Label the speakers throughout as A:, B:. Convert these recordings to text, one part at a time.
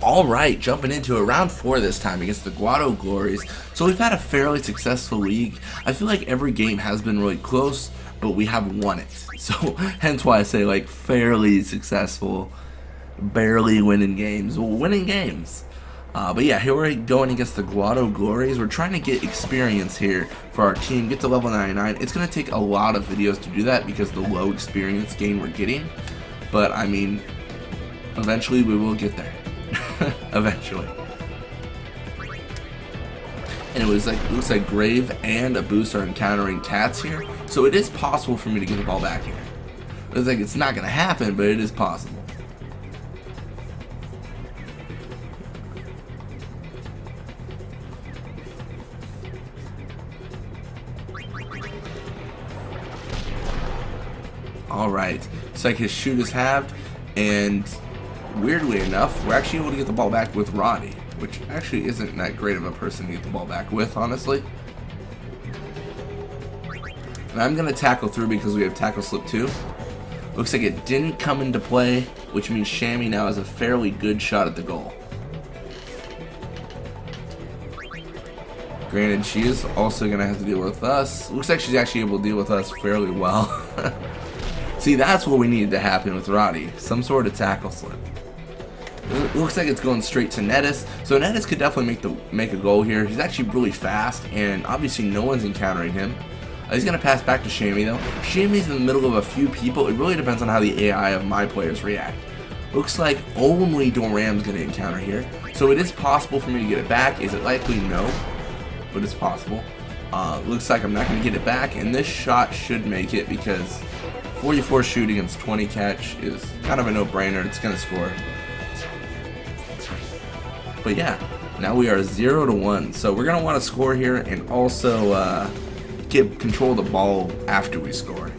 A: Alright, jumping into round 4 this time against the Guado Glories. So we've had a fairly successful league. I feel like every game has been really close, but we have won it. So hence why I say like fairly successful, barely winning games. Well, winning games. But yeah, here we're going against the Guado Glories. We're trying to get experience here for our team, get to level 99. It's going to take a lot of videos to do that because the low experience gain we're getting. But I mean, eventually we will get there. Eventually. And it looks like Grave and a boost are encountering Tats here, so it is possible for me to get the ball back here. It's like it's not gonna happen, but it is possible. Alright, it's like his shoot is halved, and weirdly enough, we're actually able to get the ball back with Roddy, which actually isn't that great of a person to get the ball back with, honestly. And I'm going to tackle through because we have tackle slip 2. Looks like it didn't come into play, which means Shammy now has a fairly good shot at the goal. Granted, she is also going to have to deal with us. Looks like she's actually able to deal with us fairly well. See, that's what we needed to happen with Roddy. Some sort of tackle slip. It looks like it's going straight to Nettis. So Nettis could definitely make a goal here. He's actually really fast, and obviously no one's encountering him. He's going to pass back to Shammy, though. Shammy's in the middle of a few people. It really depends on how the AI of my players react. Looks like only Doram's going to encounter here. So it is possible for me to get it back. Is it likely? No. But it's possible. Looks like I'm not going to get it back, and this shot should make it because 44 shoot against 20 catch is kind of a no-brainer. It's going to score. But yeah, now we are 0-1. So we're going to want to score here and also get control of the ball after we score.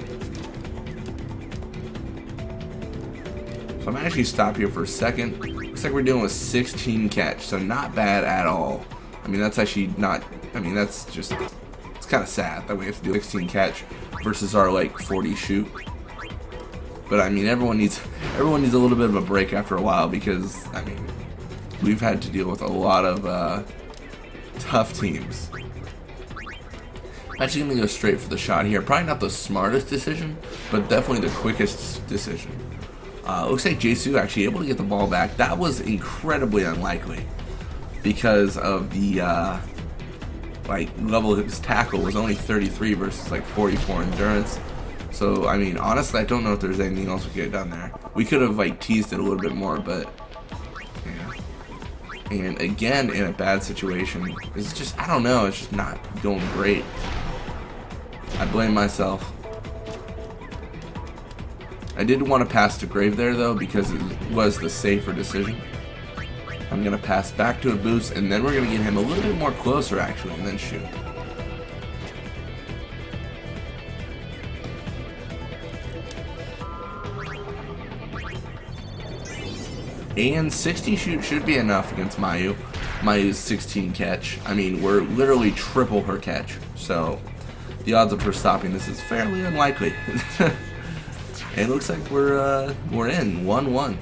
A: So I'm actually stop here for a second. Looks like we're dealing with 16 catch, so not bad at all. I mean, that's actually not, I mean, that's just, it's kind of sad that we have to do 16 catch versus our like 40 shoot. But I mean, everyone needs a little bit of a break after a while because, I mean, we've had to deal with a lot of tough teams. I'm actually going to go straight for the shot here. Probably not the smartest decision, but definitely the quickest decision. Looks like Jesu actually able to get the ball back. That was incredibly unlikely because of the like level of his tackle was only 33 versus like 44 endurance. So I mean, honestly, I don't know if there's anything else we could have done there. We could have like teased it a little bit more, but yeah. And again, in a bad situation, it's just, I don't know, it's just not going great. I blame myself. I did want to pass to Grave there though because it was the safer decision. I'm going to pass back to a boost, and then we're going to get him a little bit more closer actually, and then shoot. And 60 shoot should be enough against Mayu. Mayu's 16 catch. I mean, we're literally triple her catch, so the odds of her stopping this is fairly unlikely. It looks like we're in 1-1.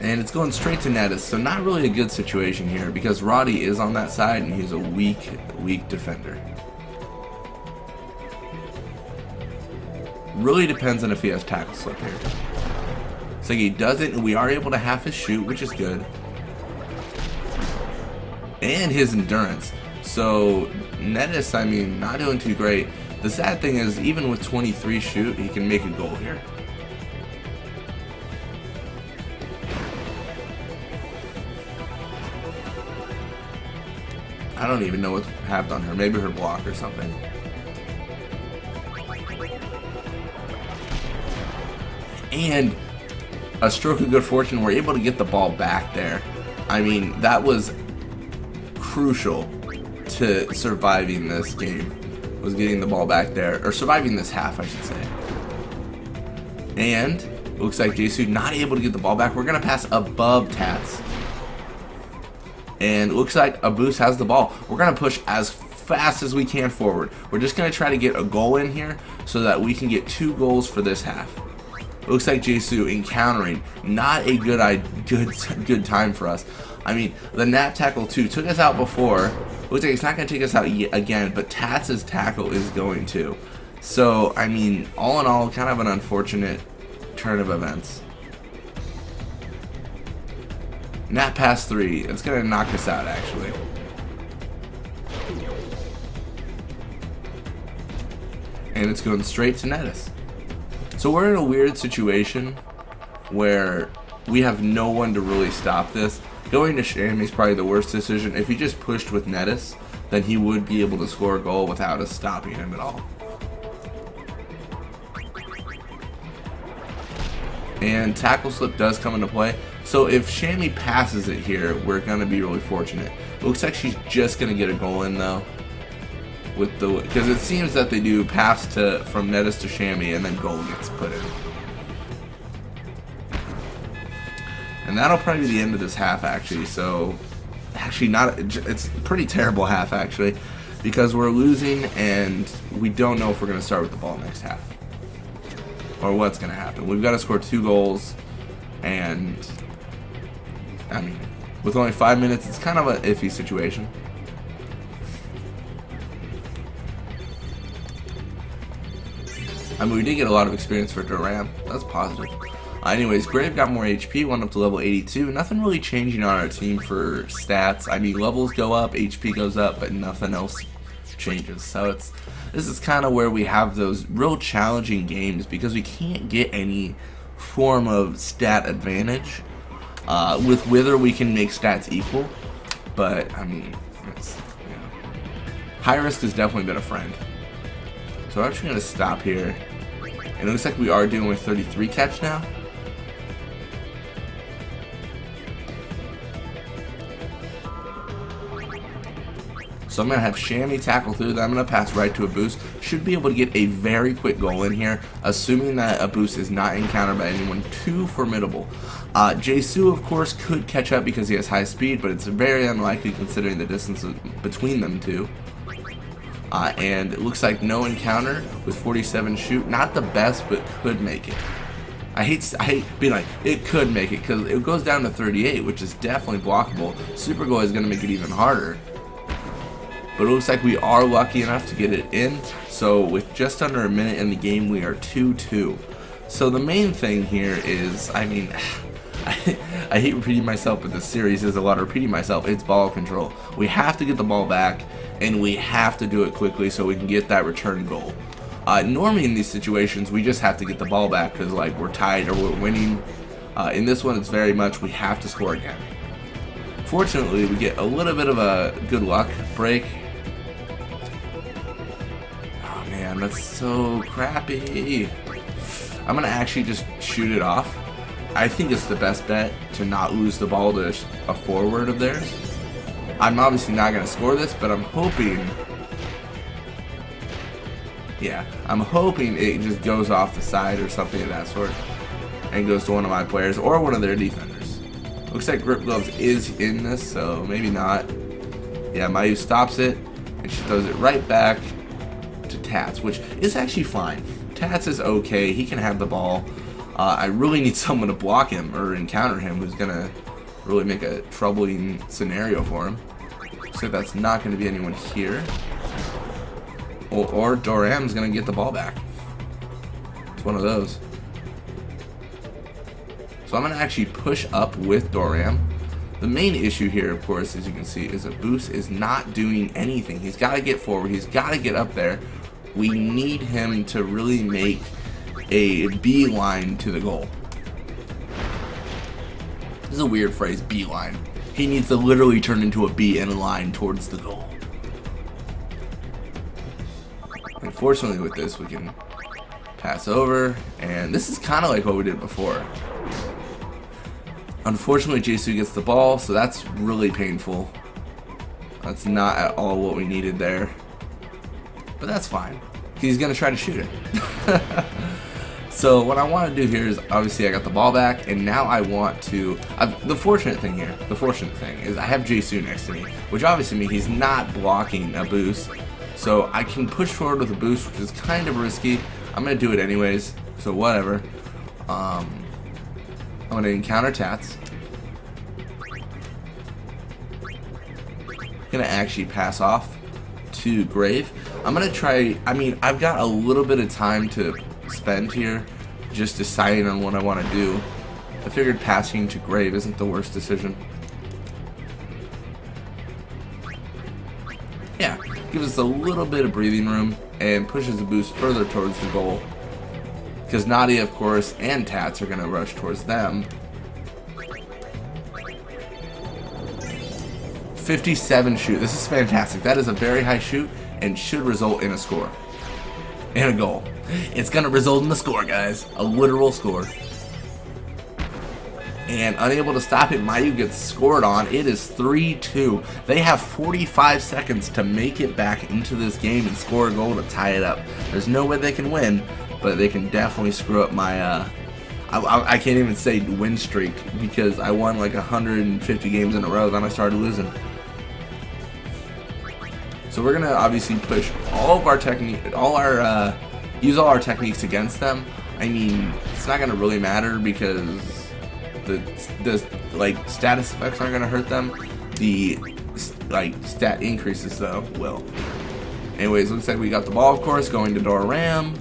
A: And it's going straight to Nettis, so not really a good situation here because Roddy is on that side and he's a weak defender. Really depends on if he has tackle slip here. So he doesn't, and we are able to half his shoot, which is good. And his endurance. So Nettis, I mean, not doing too great. The sad thing is, even with 23 shoot, he can make a goal here. I don't even know what happened on her. Maybe her block or something. And a stroke of good fortune, we're able to get the ball back there. I mean, that was crucial to surviving this game, was getting the ball back there, or surviving this half, I should say. And it looks like Jisoo not able to get the ball back. We're going to pass above Tats. And it looks like Abus has the ball. We're going to push as fast as we can forward. We're just going to try to get a goal in here so that we can get 2 goals for this half. It looks like Jisoo encountering. Not a good time for us. I mean, the nap tackle too took us out before. Looks like it's not going to take us out again, but Tats' tackle is going to. So, I mean, all in all, kind of an unfortunate turn of events. Nap pass 3. It's going to knock us out, actually. And it's going straight to Nettis. So we're in a weird situation where we have no one to really stop this. Going to Shammy is probably the worst decision. If he just pushed with Nettis, then he would be able to score a goal without us stopping him at all. And tackle slip does come into play. So if Shammy passes it here, we're going to be really fortunate. It looks like she's just going to get a goal in though. Because it seems that they do pass from Nettis to Shammy and then goal gets put in. And that'll probably be the end of this half, actually. So, actually not. It's a pretty terrible half, actually, because we're losing and we don't know if we're going to start with the ball next half or what's going to happen. We've got to score 2 goals, and I mean, with only 5 minutes, it's kind of an iffy situation. I mean, we did get a lot of experience for Duran. That's positive. Anyways, Grave got more HP, went up to level 82. Nothing really changing on our team for stats. I mean, levels go up, HP goes up, but nothing else changes. So this is kind of where we have those real challenging games because we can't get any form of stat advantage. With Wither, we can make stats equal, but I mean, high risk has definitely been a friend. So I'm actually going to stop here. And it looks like we are doing with 33 catch now. So I'm going to have Shammy tackle through, then I'm going to pass right to a boost. Should be able to get a very quick goal in here, assuming that a boost is not encountered by anyone too formidable. Jisoo, of course, could catch up because he has high speed, but it's very unlikely considering the distance between them two. And it looks like no encounter with 47 shoot. Not the best, but could make it. I hate being like, it could make it, because it goes down to 38, which is definitely blockable. Super goal is going to make it even harder. But it looks like we are lucky enough to get it in. So with just under a minute in the game, we are 2-2. So the main thing here is, I mean, I hate repeating myself, but this series is a lot of repeating myself. It's ball control. We have to get the ball back, and we have to do it quickly so we can get that return goal. Normally in these situations, we just have to get the ball back because like we're tied or we're winning. In this one, it's very much we have to score again. Fortunately, we get a little bit of a good luck break. Oh man, that's so crappy. I'm gonna actually just shoot it off. I think it's the best bet to not lose the ball to a forward of theirs. I'm obviously not going to score this, but I'm hoping, yeah, I'm hoping it just goes off the side or something of that sort and goes to one of my players or one of their defenders. Looks like Grip Gloves is in this, so maybe not. Yeah, Mayu stops it, and she throws it right back to Tats, which is actually fine. Tats is okay. He can have the ball. I really need someone to block him or encounter him who's going to really make a troubling scenario for him. So that's not going to be anyone here. Or Doram's going to get the ball back. It's one of those. So I'm going to actually push up with Doram. The main issue here, of course, as you can see, is Abus is not doing anything. He's got to get forward. He's got to get up there. We need him to really make a beeline to the goal. This is a weird phrase, beeline. He needs to literally turn into a bee and a line towards the goal. Unfortunately with this we can pass over, and this is kind of like what we did before. Unfortunately Jisoo gets the ball, so that's really painful. That's not at all what we needed there. But that's fine. He's going to try to shoot it. So what I want to do here is, obviously I got the ball back, and now I want to, the fortunate thing is I have Jisoo next to me, which obviously means he's not blocking a boost. So I can push forward with a boost, which is kind of risky. I'm going to do it anyways, so whatever. I'm going to encounter Tats. Going to actually pass off to Grave. I'm going to try, I mean, I've got a little bit of time to spend here just deciding on what I want to do. I figured passing to Grave isn't the worst decision. Yeah, gives us a little bit of breathing room and pushes the boost further towards the goal. Because Nadia, of course, and Tats are going to rush towards them. 57 shoot. This is fantastic. That is a very high shoot and should result in a score. And a goal. It's going to result in a score, guys. A literal score. And unable to stop it, Mayu gets scored on. It is 3-2. They have 45 seconds to make it back into this game and score a goal to tie it up. There's no way they can win, but they can definitely screw up my, I can't even say win streak, because I won like 150 games in a row, then I started losing. So we're going to obviously push all of our use all our techniques against them. I mean, it's not going to really matter because the like status effects aren't going to hurt them. The like stat increases though will. Anyways, looks like we got the ball, of course, going to Dora Ram,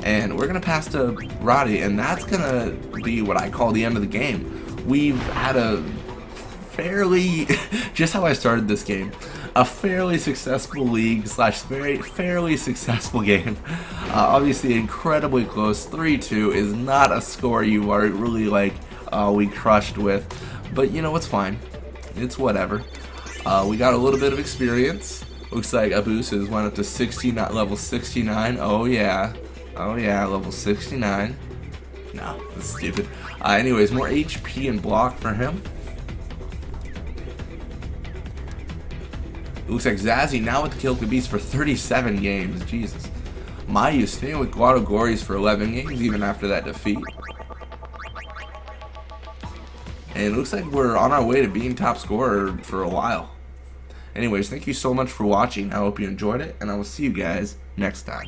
A: and we're going to pass to Roddy, and that's going to be what I call the end of the game. We've had a fairly, just how I started this game, a fairly successful league slash fairly successful game. Obviously incredibly close. 3-2 is not a score you are really like, we crushed with, but you know, it's fine. It's whatever. We got a little bit of experience. Looks like Abus has went up to 69, level 69. Oh yeah. Oh yeah, level 69. No, that's stupid. Anyways, more HP and block for him. It looks like Zazzy now with the Kill the Beast for 37 games. Jesus. Mayu staying with Guado Glories for 11 games even after that defeat. And it looks like we're on our way to being top scorer for a while. Anyways, thank you so much for watching. I hope you enjoyed it, and I will see you guys next time.